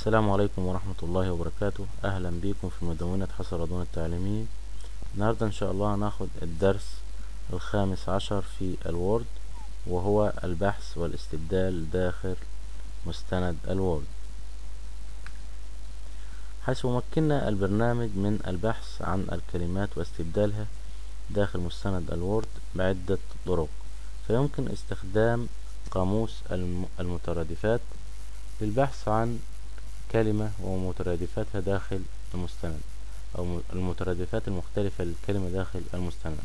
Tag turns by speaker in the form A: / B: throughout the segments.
A: السلام عليكم ورحمة الله وبركاته. أهلا بكم في مدونة حسن رضوان التعليمية. النهاردة إن شاء الله هناخد الدرس الخامس عشر في الوورد، وهو البحث والاستبدال داخل مستند الوورد، حيث يمكننا البرنامج من البحث عن الكلمات واستبدالها داخل مستند الوورد بعدة طرق. فيمكن استخدام قاموس المترادفات للبحث عن كلمة ومترادفاتها داخل المستند، أو المترادفات المختلفة للكلمة داخل المستند.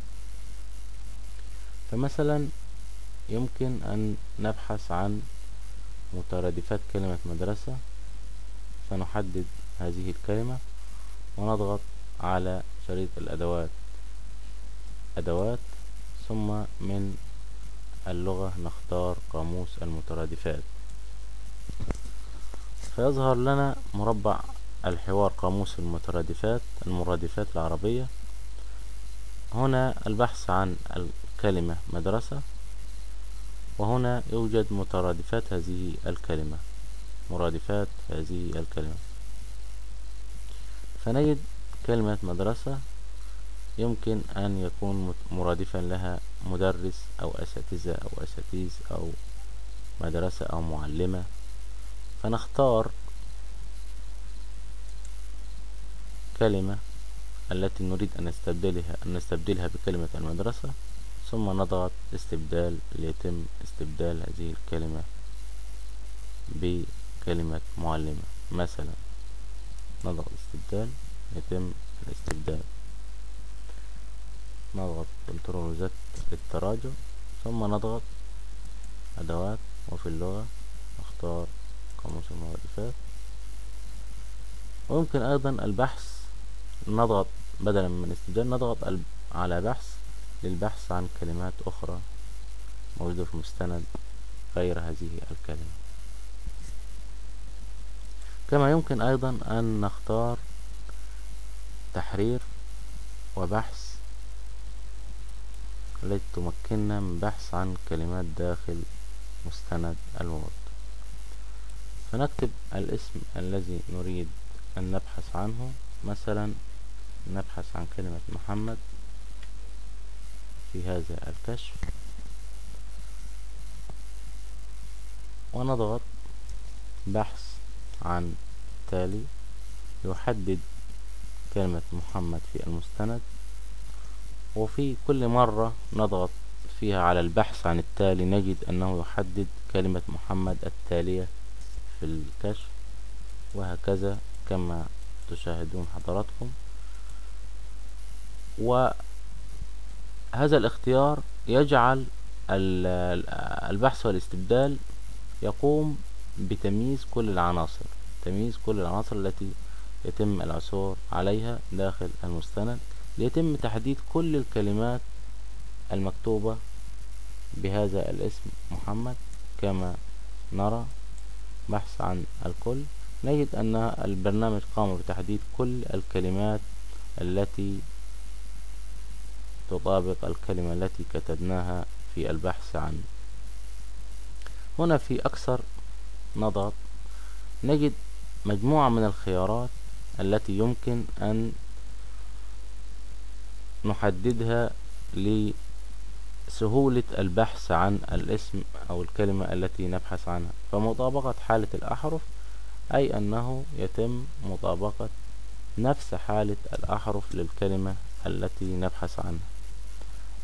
A: فمثلا يمكن أن نبحث عن مترادفات كلمة مدرسة، فنحدد هذه الكلمة ونضغط على شريط الأدوات ثم من اللغة نختار قاموس المترادفات، فيظهر لنا مربع الحوار قاموس المرادفات العربية. هنا البحث عن الكلمة مدرسة، وهنا يوجد مرادفات هذه الكلمة. فنجد كلمة مدرسة يمكن أن يكون مرادفا لها مدرس أو أساتذة أو أساتيذ أو مدرسة أو معلمة، فنختار كلمة التي نريد أن نستبدلها بكلمة المدرسة، ثم نضغط استبدال ليتم استبدال هذه الكلمة بكلمة معلمة. مثلا نضغط استبدال، يتم الاستبدال، نضغط كنترول زد للتراجع، ثم نضغط أدوات، وفي اللغة نختار قاموس المرادفات. ويمكن أيضا البحث، نضغط بدلا من استبدال نضغط على بحث للبحث عن كلمات أخرى موجودة في المستند غير هذه الكلمة. كما يمكن أيضا أن نختار تحرير وبحث التي تمكننا من بحث عن كلمات داخل مستند الوورد. فنكتب الاسم الذي نريد أن نبحث عنه، مثلا نبحث عن كلمة محمد في هذا الكشف، ونضغط بحث عن تالي يحدد كلمة محمد في المستند. وفي كل مرة نضغط فيها على البحث عن التالي نجد أنه يحدد كلمة محمد التالية في الكشف، وهكذا كما تشاهدون حضراتكم. وهذا الاختيار يجعل البحث والاستبدال يقوم بتمييز كل العناصر التي يتم العثور عليها داخل المستند، ليتم تحديد كل الكلمات المكتوبة بهذا الاسم محمد. كما نرى بحث عن الكل، نجد أن البرنامج قام بتحديد كل الكلمات التي تطابق الكلمة التي كتبناها في البحث عنه. هنا في أكثر نضغط نجد مجموعة من الخيارات التي يمكن أن نحددها لسهولة البحث عن الاسم أو الكلمة التي نبحث عنها. فمطابقة حالة الأحرف، أي أنه يتم مطابقة نفس حالة الأحرف للكلمة التي نبحث عنها.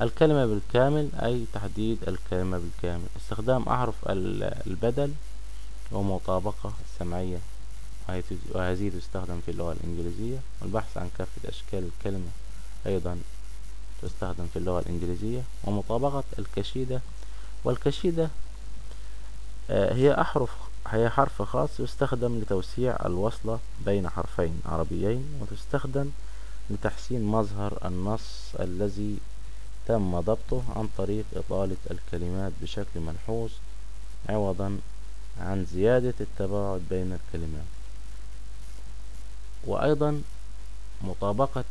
A: الكلمة بالكامل، أي تحديد الكلمة بالكامل. استخدام أحرف البدل ومطابقة سمعية، وهذه تستخدم في اللغة الإنجليزية. والبحث عن كافة أشكال الكلمة أيضا تستخدم في اللغة الإنجليزية. ومطابقة الكشيدة، والكشيدة هي حرف خاص يستخدم لتوسيع الوصلة بين حرفين عربيين، وتستخدم لتحسين مظهر النص الذي تم ضبطه عن طريق إطالة الكلمات بشكل ملحوظ، عوضا عن زيادة التباعد بين الكلمات. وأيضا مطابقة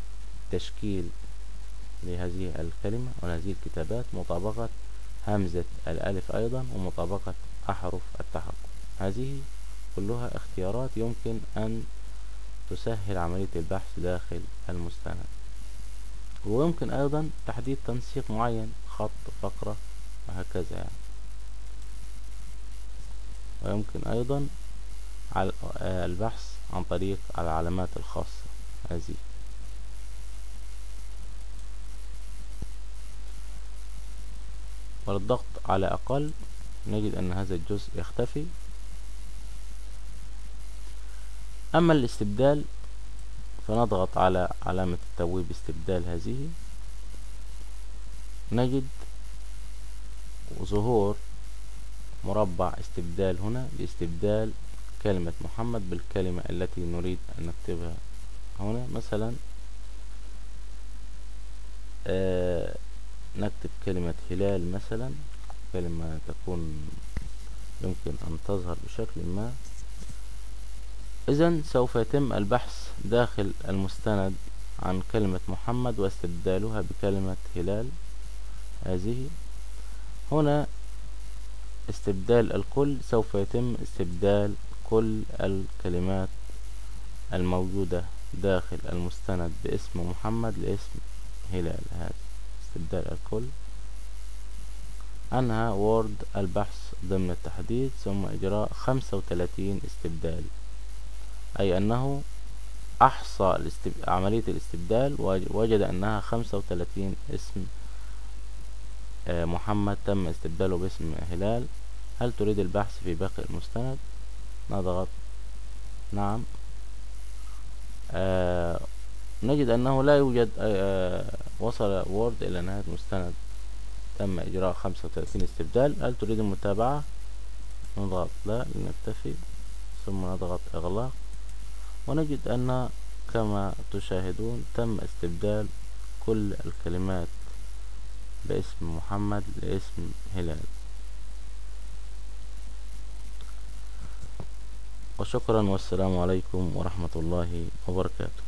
A: تشكيل لهذه الكلمة وهذه الكتابات، مطابقة همزة الألف أيضا، ومطابقة أحرف التحقق. هذه كلها اختيارات يمكن أن تسهل عملية البحث داخل المستند. ويمكن أيضا تحديد تنسيق معين، خط، فقرة، وهكذا يعني. ويمكن أيضا البحث عن طريق العلامات الخاصة هذه. والضغط على أقل نجد أن هذا الجزء يختفي. أما الاستبدال فنضغط على علامة التبويب استبدال هذه، نجد ظهور مربع استبدال هنا لاستبدال كلمة محمد بالكلمة التي نريد أن نكتبها هنا. مثلا نكتب كلمة هلال مثلا، كلمة تكون يمكن أن تظهر بشكل ما. إذن سوف يتم البحث داخل المستند عن كلمة محمد واستبدالها بكلمة هلال هذه. هنا استبدال الكل، سوف يتم استبدال كل الكلمات الموجودة داخل المستند باسم محمد لاسم هلال. هذا استبدال الكل. أنهى وورد البحث ضمن التحديث ثم إجراء 35 استبدال، أي أنه أحصى عملية الاستبدال وجد أنها 35 اسم محمد تم استبداله باسم هلال. هل تريد البحث في باقي المستند؟ نضغط نعم. نجد أنه لا يوجد وصل وورد إلى نهاية المستند، تم إجراء 35 استبدال. هل تريد المتابعة؟ نضغط لا لنكتفي، ثم نضغط إغلاق. ونجد أن كما تشاهدون تم استبدال كل الكلمات باسم محمد لاسم هلال. وشكرا، والسلام عليكم ورحمة الله وبركاته.